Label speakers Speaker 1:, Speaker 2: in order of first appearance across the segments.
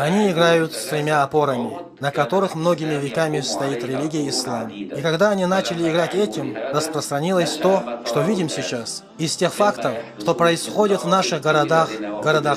Speaker 1: Они играют с тремя опорами, на которых многими веками стоит религия ислам. И когда они начали играть этим, распространилось то, что видим сейчас. Из тех фактов, что происходит в наших городах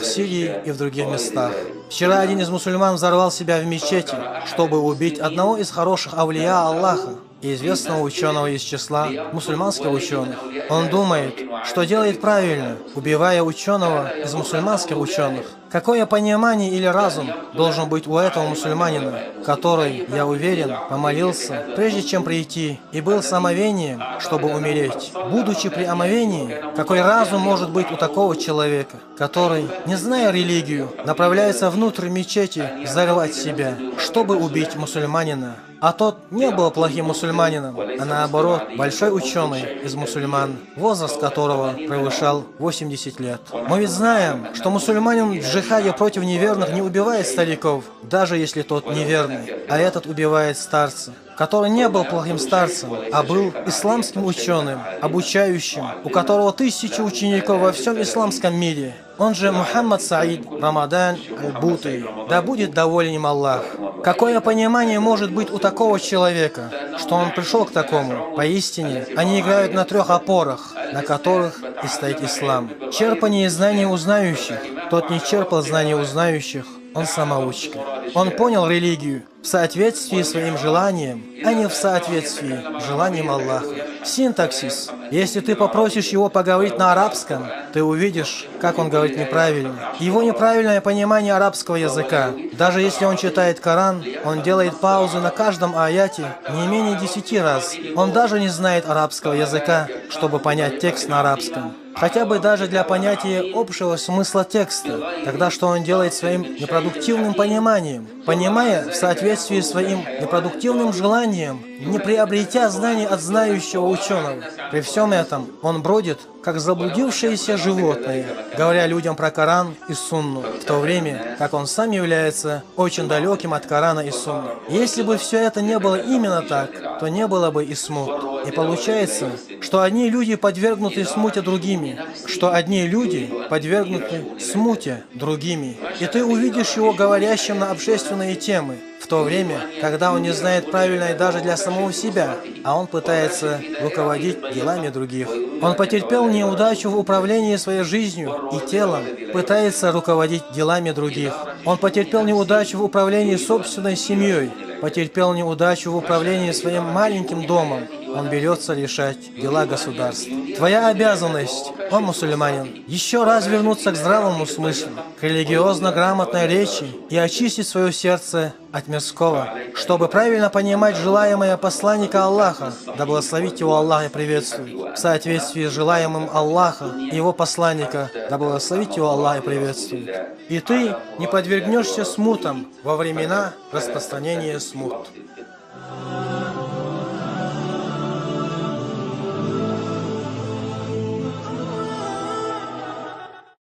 Speaker 1: Сирии и в других местах. Вчера один из мусульман взорвал себя в мечети, чтобы убить одного из хороших авлия Аллаха и известного ученого из числа мусульманских ученых. Он думает, что делает правильно, убивая ученого из мусульманских ученых. Какое понимание или разум должен быть у этого мусульманина, который, я уверен, помолился, прежде чем прийти, и был с омовением, чтобы умереть. Будучи при омовении, какой разум может быть у такого человека, который, не зная религию, направляется внутрь мечети взорвать себя, чтобы убить мусульманина? А тот не был плохим мусульманином, а наоборот, большой ученый из мусульман, возраст которого превышал 80 лет. Мы ведь знаем, что мусульманин в джихаде против неверных не убивает стариков, даже если тот неверный, а этот убивает старца, который не был плохим старцем, а был исламским ученым, обучающим, у которого тысячи учеников во всем исламском мире. Он же Мухаммад Саид Рамадан Аль-Бути. Да будет доволен им Аллах. Какое понимание может быть у такого человека, что он пришел к такому? Поистине, они играют на трех опорах, на которых и стоит ислам. Черпание знаний у знающих. Тот не черпал знаний у знающих, он самоучка. Он понял религию в соответствии своим желанием, а не в соответствии желанием Аллаха. Синтаксис. Если ты попросишь его поговорить на арабском, ты увидишь, как он говорит неправильно. Его неправильное понимание арабского языка. Даже если он читает Коран, он делает паузы на каждом аяте не менее 10 раз. Он даже не знает арабского языка, чтобы понять текст на арабском. Хотя бы даже для понятия общего смысла текста. Тогда что он делает своим непродуктивным пониманием? Понимая в соответствии с своим непродуктивным желанием, не приобретя знаний от знающего ученого. При всем этом он бродит, как заблудившееся животное, говоря людям про Коран и Сунну, в то время, как он сам является очень далеким от Корана и Сунны. Если бы все это не было именно так, то не было бы и смут. И получается, что одни люди подвергнуты смуте другими, что одни люди подвергнуты смуте другими. И ты увидишь его говорящим на общественные темы, в то время, когда он не знает правильной даже для самого себя, а он пытается руководить делами других. Он потерпел неудачу в управлении своей жизнью и телом, пытается руководить делами других. Он потерпел неудачу в управлении собственной семьей, потерпел неудачу в управлении своим маленьким домом. Он берется решать дела государства. Твоя обязанность, о мусульманин, еще раз вернуться к здравому смыслу, к религиозно грамотной речи и очистить свое сердце от мирского, чтобы правильно понимать желаемое посланника Аллаха, да благословит его Аллах и приветствует, в соответствии с желаемым Аллаха и его посланника, да благословит его Аллах и приветствует. И ты не подвергнешься смутам во времена распространения смут.